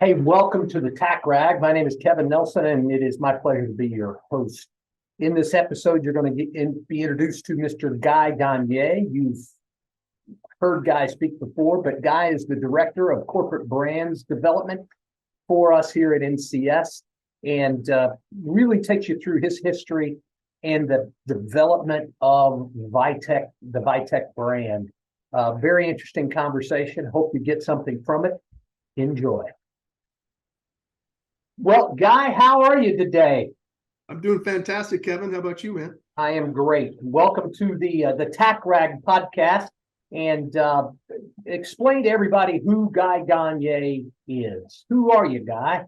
Hey, welcome to the Tack. My name is Kevin Nelson, and it is my pleasure to be your host. In this episode, you're going to be introduced to Mr. Guy Gange. You've heard Guy speak before, but Guy is the Director of Corporate Brands Development for us here at NCS, and really takes you through his history and the development of the Vitek brand. Very interesting conversation. Hope you get something from it. Enjoy. Well, Guy, how are you today? I'm doing fantastic, Kevin. How about you, man? I am great. Welcome to the Tack podcast, and explain to everybody who Guy Gange is. Who are you, Guy?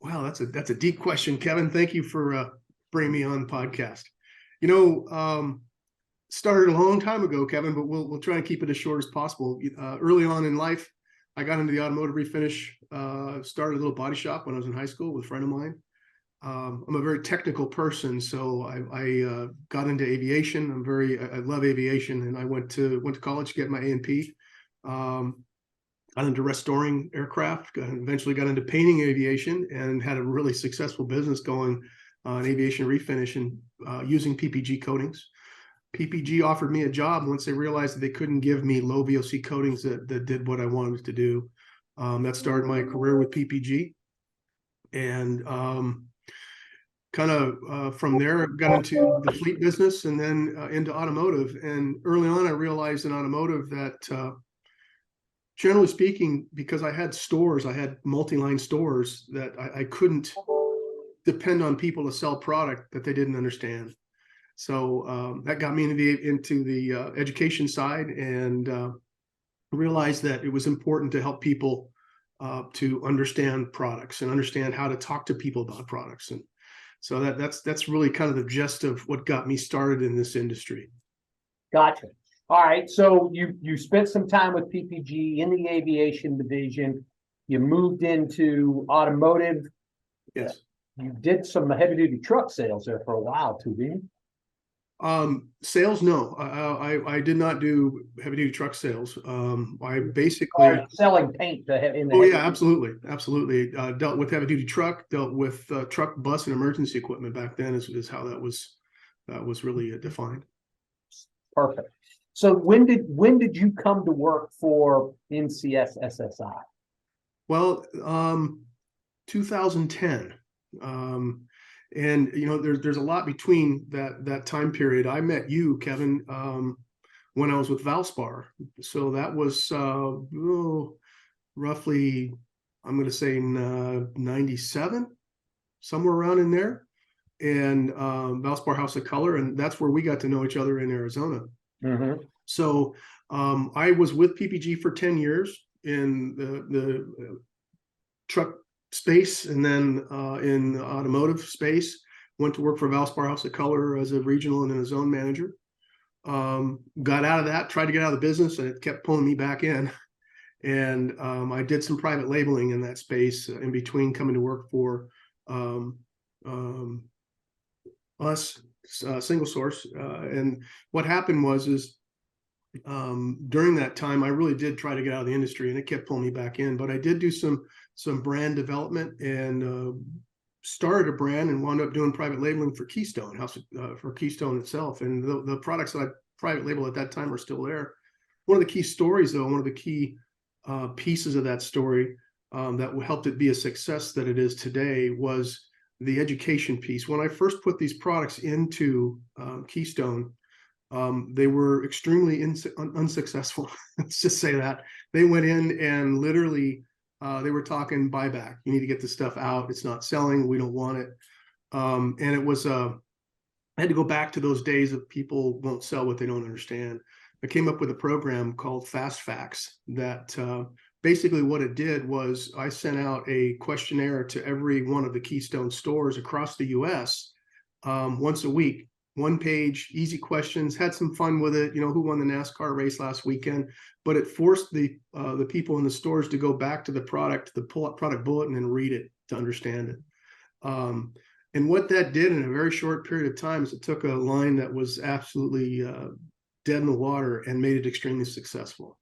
Wow, that's a deep question, Kevin. Thank you for bringing me on the podcast. Started a long time ago, Kevin, but we'll try and keep it as short as possible. Early on in life, I got into the automotive refinish. Started a little body shop when I was in high school with a friend of mine. I'm a very technical person, so I got into aviation. I love aviation, and I went to college to get my A&P. Got into restoring aircraft, eventually got into painting aviation, and had a really successful business going in aviation refinish and using PPG coatings. PPG offered me a job once they realized that they couldn't give me low VOC coatings that did what I wanted to do. That started my career with PPG, and from there got into the fleet business, and then into automotive. And early on, I realized in automotive that generally speaking, because I had multi-line stores, that I couldn't depend on people to sell product that they didn't understand. So that got me into the education side, and realized that it was important to help people to understand products and understand how to talk to people about products. And so that's really kind of the gist of what got me started in this industry. Gotcha. All right. So you spent some time with PPG in the aviation division. You moved into automotive. Yes. You did some heavy duty truck sales there for a while too, didn't you? Sales, no. I did not do heavy duty truck sales. I basically selling paint in the. Oh yeah, absolutely. Dealt with heavy duty truck, dealt with truck, bus, and emergency equipment back then. Is how that was really defined. Perfect. So when did you come to work for NCS SSI? Well, 2010. And there's a lot between that time period. I met you, Kevin, when I was with Valspar. So that was roughly, I'm going to say 97, somewhere around in there. And Valspar House of Color, and that's where we got to know each other in Arizona. Mm-hmm. So I was with PPG for 10 years in the truck space, and then in the automotive space. Went to work for Valspar House of Color as a regional and then a zone manager. Got out of that, tried to get out of the business, and it kept pulling me back in. And I did some private labeling in that space in between coming to work for us, single source. And what happened was during that time, I really did try to get out of the industry, and it kept pulling me back in. But I did do some brand development, and started a brand, and wound up doing private labeling for Keystone for Keystone itself. And the products that I private label at that time are still there. One of the key stories, though, one of the key pieces of that story that helped it be a success that it is today was the education piece. When I first put these products into Keystone, they were extremely unsuccessful. Let's just say that. They went in and literally they were talking buyback. You need to get this stuff out. It's not selling. We don't want it. And it was I had to go back to those days of people won't sell what they don't understand. I came up with a program called Fast Facts that basically what it did was I sent out a questionnaire to every one of the Keystone stores across the U.S. Once a week. One page, easy questions, had some fun with it. Who won the NASCAR race last weekend? But it forced the people in the stores to go back to the pull up product bulletin and read it to understand it. And what that did in a very short period of time is it took a line that was absolutely dead in the water and made it extremely successful.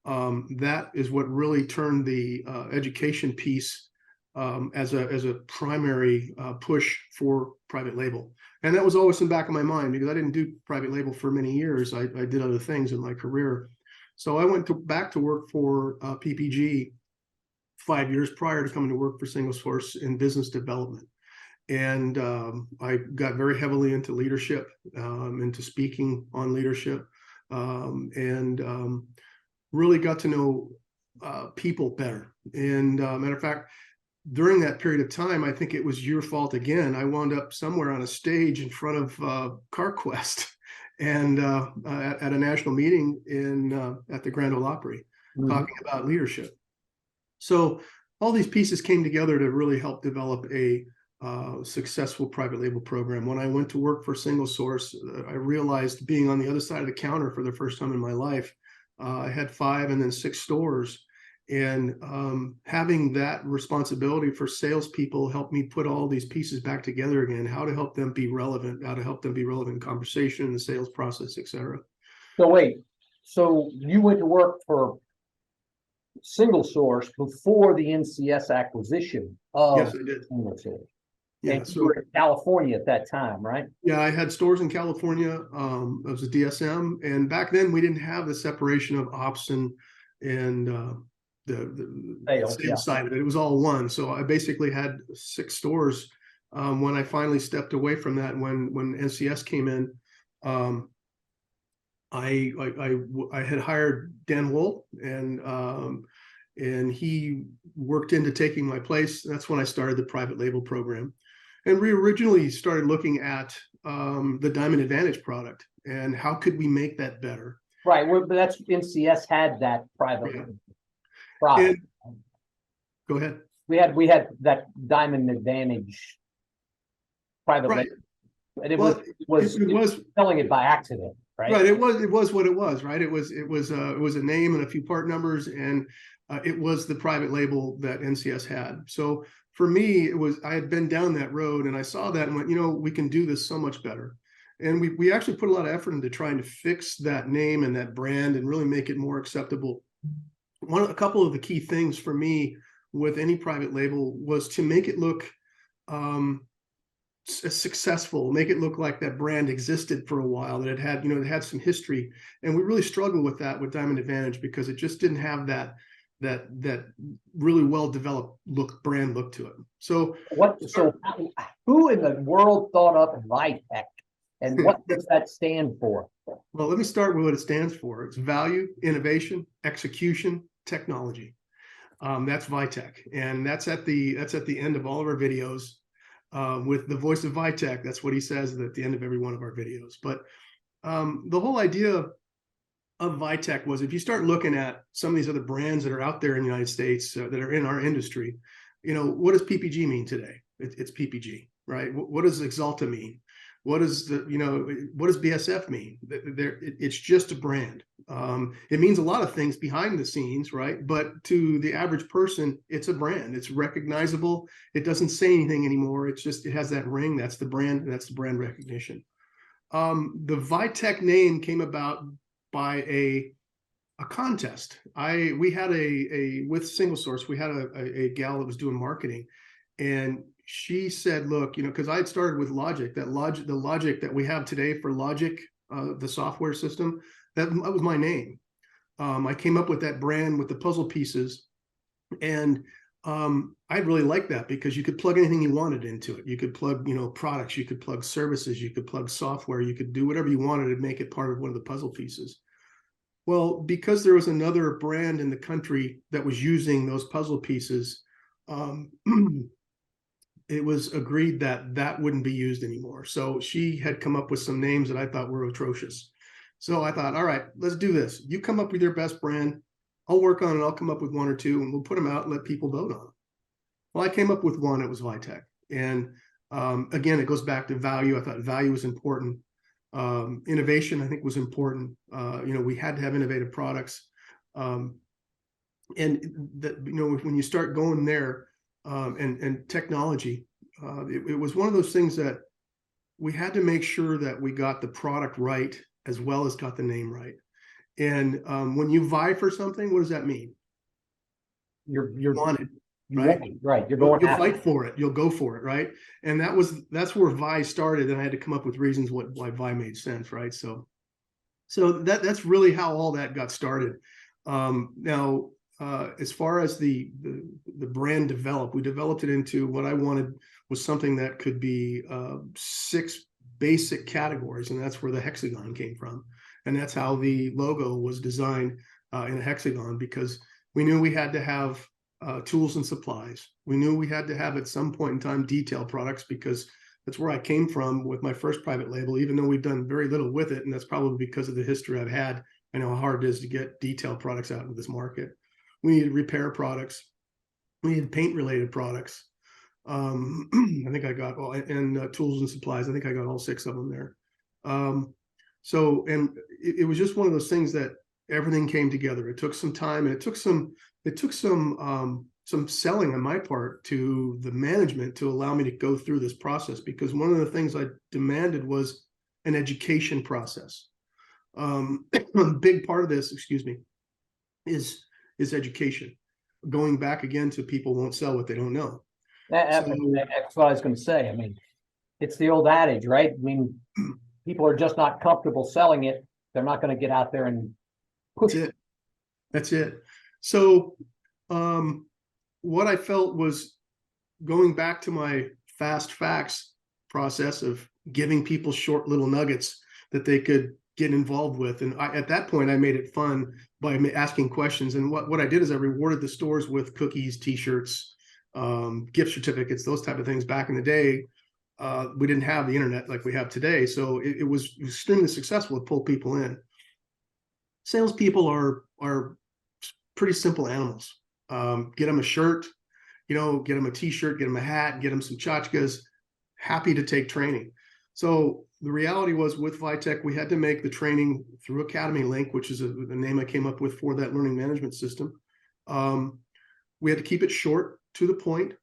that is what really turned the education piece as a primary push for private label. And that was always in the back of my mind because I didn't do private label for many years. I did other things in my career. So I went back to work for PPG 5 years prior to coming to work for Single Source in business development. And I got very heavily into leadership, into speaking on leadership, and really got to know people better. And matter of fact, during that period of time, I think it was your fault again. I wound up somewhere on a stage in front of CarQuest and at a national meeting at the Grand Ole Opry, talking about leadership. So all these pieces came together to really help develop a successful private label program. When I went to work for Single Source, I realized, being on the other side of the counter for the first time in my life, I had 5 and then 6 stores. And having that responsibility for salespeople helped me put all these pieces back together again, how to help them be relevant, how to help them be relevant in conversation, the sales process, et cetera. So wait, so you went to work for Single Source before the NCS acquisition of Yes, I did. Single Source. Yeah, and you were in California at that time, right? Yeah, I had stores in California. I was a DSM, and back then we didn't have the separation of ops and the sales side of it. It was all one. So I basically had 6 stores. When I finally stepped away from that, when NCS came in, I had hired Dan Wolt, and he worked into taking my place. That's when I started the private label program. And we originally started looking at the Diamond Advantage product and how could we make that better. Right, well, but that's NCS had that private product. Go ahead. We had that Diamond Advantage private label, and it was selling it by accident, right? Right. It was what it was, right? It was a name and a few part numbers, and it was the private label that NCS had. So for me, I had been down that road and I saw that and went, we can do this so much better. And we actually put a lot of effort into trying to fix that name and that brand and really make it more acceptable. A couple of the key things for me with any private label was to make it look successful, make it look like that brand existed for a while, that it had some history. And we really struggled with that with Diamond Advantage because it just didn't have that really well-developed brand look to it. So who in the world thought up ViTech, and what does that stand for? Well, let me start with what it stands for. It's value, innovation, execution, technology. That's ViTech, and that's at the end of all of our videos. With the voice of ViTech, that's what he says at the end of every one of our videos. But the whole idea of ViTech was, if you start looking at some of these other brands that are out there in the United States that are in our industry, what does PPG mean today? It's PPG, right? What does Axalta mean? What does BSF mean? It's just a brand. It means a lot of things behind the scenes, right? But to the average person, it's a brand. It's recognizable. It doesn't say anything anymore. It has that ring. That's the brand. And that's the brand recognition. The ViTech name came about by a contest. We had with Single Source, we had a gal that was doing marketing, and she said, look, because I had started with Logic, the Logic that we have today for Logic, the software system, that was my name. I came up with that brand with the puzzle pieces, and I really liked that because you could plug anything you wanted into it. You could plug, products, you could plug services, you could plug software, you could do whatever you wanted to make it part of one of the puzzle pieces. Well, because there was another brand in the country that was using those puzzle pieces, it was agreed that wouldn't be used anymore. So she had come up with some names that I thought were atrocious. So I thought, all right, let's do this. You come up with your best brand. I'll work on it. I'll come up with 1 or 2 and we'll put them out and let people vote on them. Well, I came up with one. It was ViTech. And again, it goes back to value. I thought value was important. Innovation, I think, was important. We had to have innovative products. And when you start going there, and technology, it was one of those things that we had to make sure that we got the product right as well as got the name right. And when you vie for something, what does that mean? You're You want it, you right? want it, right? You're You'll, going you'll after fight it. for it. You'll go for it, right? And that's where Vi started, and I had to come up with reasons why Vi made sense, right? So that's really how all that got started. Now, as far as the brand developed, we developed it into what I wanted was something that could be 6 basic categories, and that's where the hexagon came from, and that's how the logo was designed in a hexagon, because we knew we had to have tools and supplies. We knew we had to have at some point in time detail products, because that's where I came from with my first private label, even though we've done very little with it. And that's probably because of the history I've had. I know how hard it is to get detailed products out into this market. We needed repair products. We needed paint related products. I think I got all, and tools and supplies. I think I got all 6 of them there. And it was just one of those things that everything came together. It took some time, and it took some selling on my part to the management to allow me to go through this process, because one of the things I demanded was an education process. A big part of this, excuse me, is education. Going back again to people won't sell what they don't know. So That's what I was going to say. I mean, it's the old adage, right? I mean, people are just not comfortable selling it. They're not going to get out there and push that's it. That's it. So what I felt was going back to my fast facts process of giving people short little nuggets that they could get involved with. And at that point, I made it fun by asking questions. And what I did is I rewarded the stores with cookies, T-shirts, gift certificates, those type of things. Back in the day, we didn't have the internet like we have today. So it was extremely successful to pull people in. Salespeople are pretty simple animals. Get them a shirt, get them a T-shirt, get them a hat, get them some tchotchkes, happy to take training. So the reality was, with ViTech, we had to make the training through Academy Link, which is the name I came up with for that learning management system. We had to keep it short, to the point.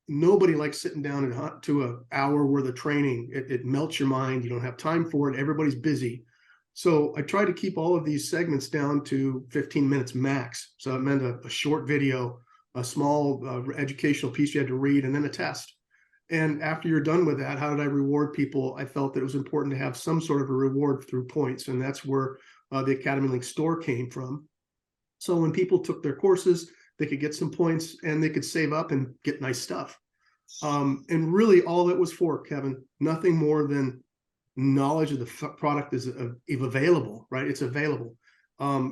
Nobody likes sitting down to an hour worth of training. It melts your mind. You don't have time for it. Everybody's busy. So I tried to keep all of these segments down to 15 minutes max. So it meant a short video, a small educational piece you had to read, and then a test. And after you're done with that, how did I reward people? I felt that it was important to have some sort of a reward through points. And that's where the Academy Link store came from. So when people took their courses, they could get some points and they could save up and get nice stuff. And really all that was for, Kevin, nothing more than knowledge of the product is available, right? It's available.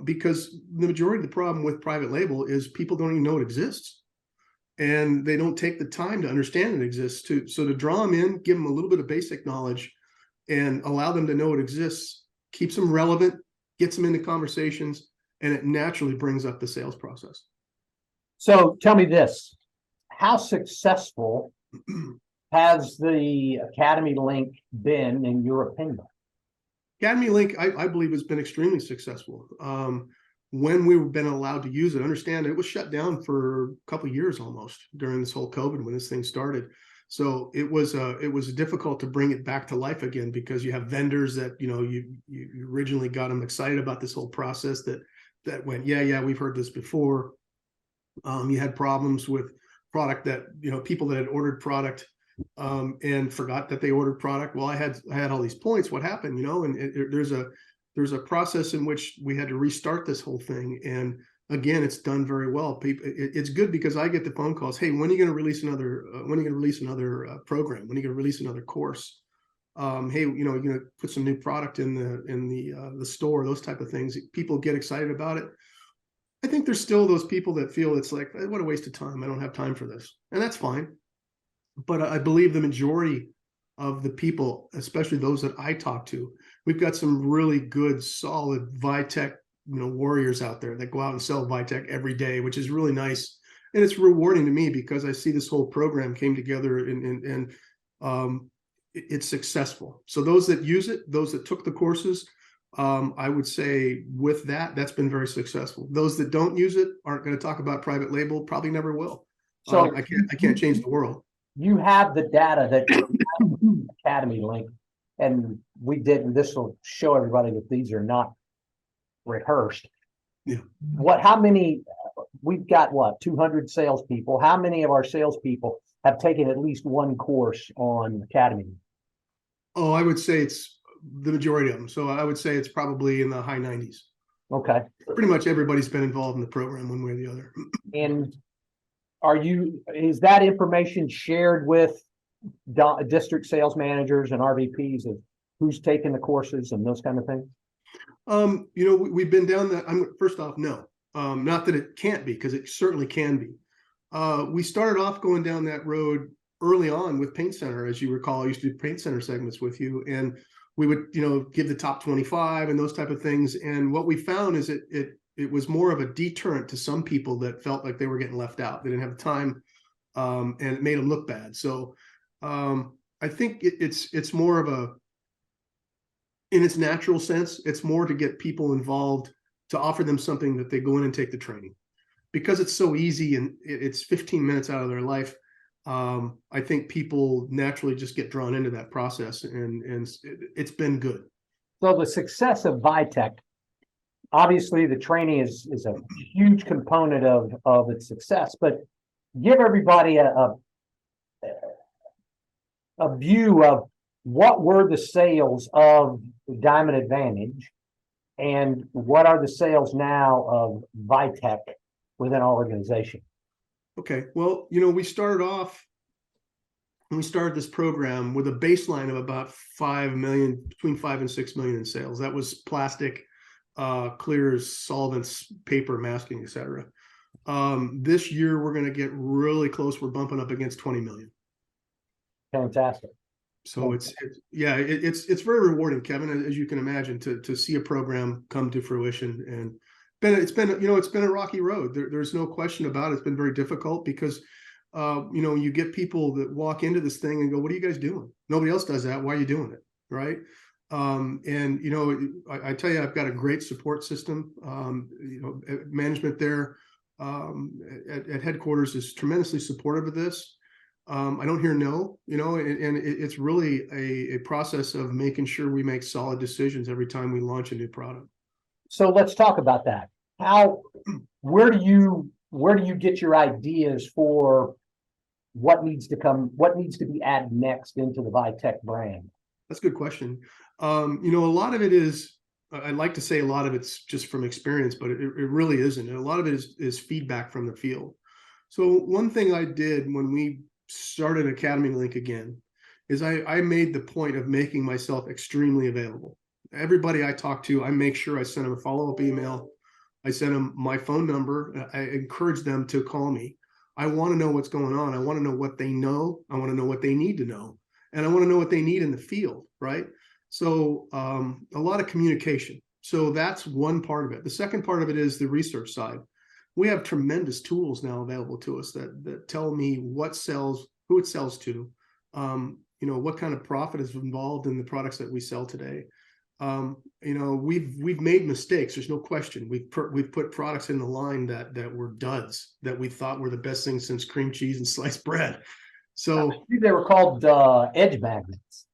Because the majority of the problem with private label is people don't even know it exists. And they don't take the time to understand it exists. So to draw them in, give them a little bit of basic knowledge and allow them to know it exists, keeps them relevant, gets them into conversations, and it naturally brings up the sales process. So tell me this, how successful has the Academy Link been, in your opinion? Academy Link, I believe, has been extremely successful. When we've been allowed to use it, understand it was shut down for a couple of years almost during this whole COVID when this thing started. So it was difficult to bring it back to life again, because you have vendors that you originally got them excited about this whole process that went, yeah, we've heard this before. You had problems with product that people that had ordered product and forgot that they ordered product. Well, I had all these points. What happened? And there's a process in which we had to restart this whole thing. And again, it's done very well. It's good because I get the phone calls. Hey, when are you going to release another? When are you going to release another program? When are you going to release another course? Hey, you're going to put some new product in the store. Those type of things. People get excited about it. I think there's still those people that feel it's like, what a waste of time. I don't have time for this, and that's fine. But I believe the majority of the people, especially those that I talk to, we've got some really good, solid ViTech, warriors out there that go out and sell ViTech every day, which is really nice. And it's rewarding to me because I see this whole program came together and it's successful. So those that use it, those that took the courses, I would say with that's been very successful. Those that don't use it aren't going to talk about private label, probably never will. So I can't change the world. You have the data that Academy Link, and we did, and this will show everybody that these are not rehearsed. Yeah. How many, we've got what, 200 salespeople. How many of our salespeople have taken at least one course on Academy? Oh, I would say it's the majority of them. So I would say it's probably in the high 90s. Okay. Pretty much everybody's been involved in the program one way or the other. And is that information shared with district sales managers and RVPs of who's taking the courses and those kind of things? We've been down that. First off, no, not that it can't be, because it certainly can be. We started off going down that road early on with Paint Center. As you recall, I used to do Paint Center segments with you, and we would, give the top 25 and those type of things. And what we found is it was more of a deterrent to some people that felt like they were getting left out. They didn't have the time, and it made them look bad. So I think it's more of a, in its natural sense, it's more to get people involved, to offer them something that they go in and take the training, because it's so easy and it's 15 minutes out of their life. I think people naturally just get drawn into that process, and it's been good. So the success of VITEC, obviously the training is a huge component of its success, but give everybody a view of what were the sales of Diamond Advantage and what are the sales now of VITEC within our organization. Okay, well, we started off, when we started this program, with a baseline of about 5 million, between 5 and 6 million in sales. That was plastic, clears, solvents, paper, masking, etc. This year we're going to get really close. We're bumping up against 20 million. Fantastic. So it's very rewarding, Kevin, as you can imagine, to see a program come to fruition. And it's been a rocky road. There's no question about it. It's been very difficult because you get people that walk into this thing and go, "What are you guys doing? Nobody else does that. Why are you doing it?" Right? I tell you, I've got a great support system. Management there at headquarters is tremendously supportive of this. I don't hear no, and it's really a process of making sure we make solid decisions every time we launch a new product. So let's talk about that. Where do you get your ideas for what needs to be added next into the VITEC brand? That's a good question. A lot of it is, I'd like to say a lot of it's just from experience, but it really isn't. And a lot of it is feedback from the field. So one thing I did when we started Academy Link again is I made the point of making myself extremely available. Everybody I talk to, I make sure I send them a follow-up email. I send them my phone number. I encourage them to call me. I want to know what's going on. I want to know what they know. I want to know what they need to know. And I want to know what they need in the field, right? So a lot of communication. So that's one part of it. The second part of it is the research side. We have tremendous tools now available to us that tell me what sells, who it sells to, what kind of profit is involved in the products that we sell today. We've made mistakes. There's no question. We've put products in the line that were duds, that we thought were the best thing since cream cheese and sliced bread. So they were called edge magnets.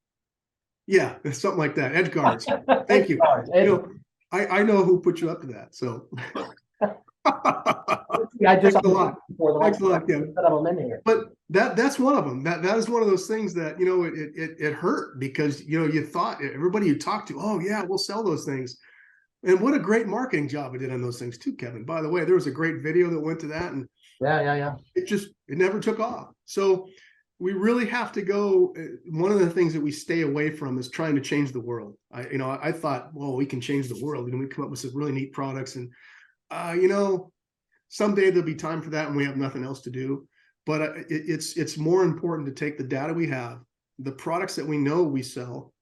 Yeah, something like that. Edge guards. Thank you. I know who put you up to that. So I just thanks a lot. Thanks a lot, Kevin. But that's one of them. That is one of those things that it hurt, because you thought, everybody you talked to, oh yeah, we'll sell those things. And what a great marketing job we did on those things too, Kevin. By the way, there was a great video that went to that, and yeah. It never took off. So we really have to go. One of the things that we stay away from is trying to change the world. I thought, well, we can change the world, and we come up with some really neat products, and someday there'll be time for that, and we have nothing else to do. But it's more important to take the data we have, the products that we know we sell,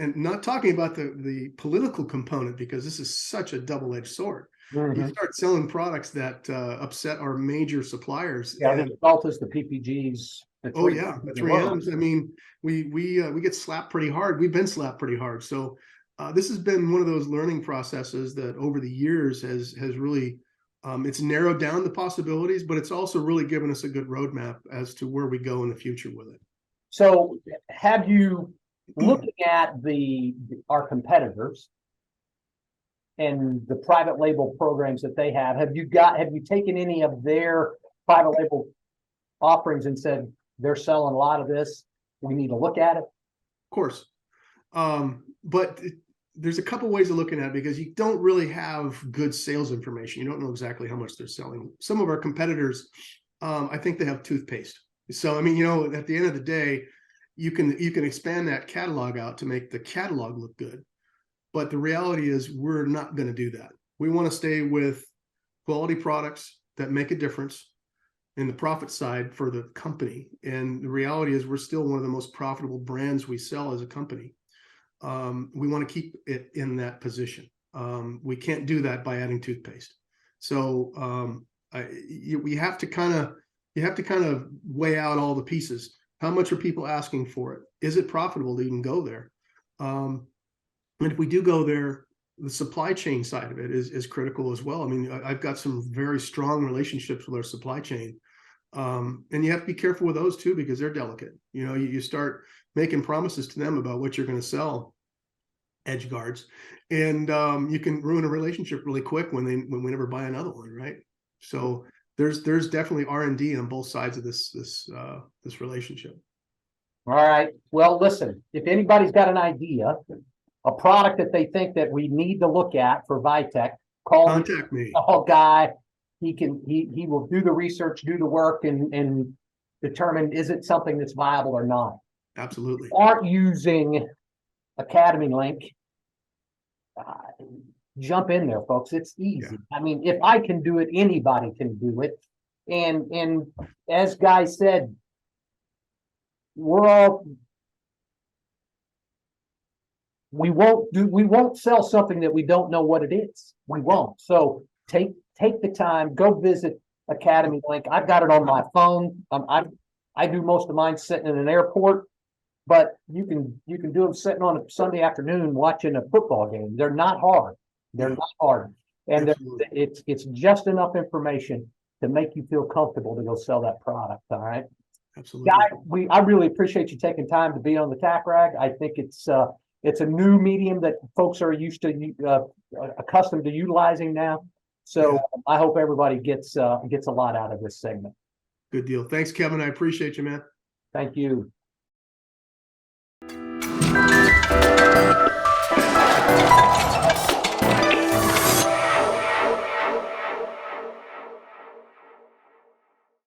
and not talking about the political component, because this is such a double-edged sword. Mm-hmm. You start selling products that upset our major suppliers. Yeah, the result is the PPGs. The 3Ms. I mean, we get slapped pretty hard. We've been slapped pretty hard. So this has been one of those learning processes that over the years has really it's narrowed down the possibilities, but it's also really given us a good roadmap as to where we go in the future with it. So have you, looking at our competitors, and the private label programs that they have. Have you taken any of their private label offerings and said, they're selling a lot of this, we need to look at it? Of course. But there's a couple ways of looking at it, because you don't really have good sales information. You don't know exactly how much they're selling. Some of our competitors, I think they have toothpaste. So, I mean, at the end of the day, you can expand that catalog out to make the catalog look good. But the reality is we're not going to do that. We want to stay with quality products that make a difference in the profit side for the company. And the reality is we're still one of the most profitable brands we sell as a company. We want to keep it in that position. We can't do that by adding toothpaste. So you have to kind of weigh out all the pieces. How much are people asking for it? Is it profitable to even go there? And if we do go there, the supply chain side of it is critical as well. I mean, I've got some very strong relationships with our supply chain. And you have to be careful with those too, because they're delicate. You start making promises to them about what you're going to sell, edge guards, and you can ruin a relationship really quick when we never buy another one, right? So there's definitely R&D on both sides of this relationship. All right. Well, listen, if anybody's got an idea, a product that they think that we need to look at for Vitech, Contact me. Call Guy. He will do the research, do the work, and determine, is it something that's viable or not. Absolutely. Aren't using Academy Link, jump in there, folks. It's easy. Yeah. I mean, if I can do it, anybody can do it. And as Guy said, we won't sell something that we don't know what it is. We won't. So take the time, go visit Academy Link. I've got it on my phone. I do most of mine sitting in an airport, but you can do them sitting on a Sunday afternoon watching a football game. They're not hard. They're not hard. And it's just enough information to make you feel comfortable to go sell that product. All right. Absolutely. Guy, I really appreciate you taking time to be on the Tack Rag. I think it's a new medium that folks are used to, accustomed to utilizing now. So I hope everybody gets a lot out of this segment. Good deal. Thanks, Kevin. I appreciate you, man. Thank you.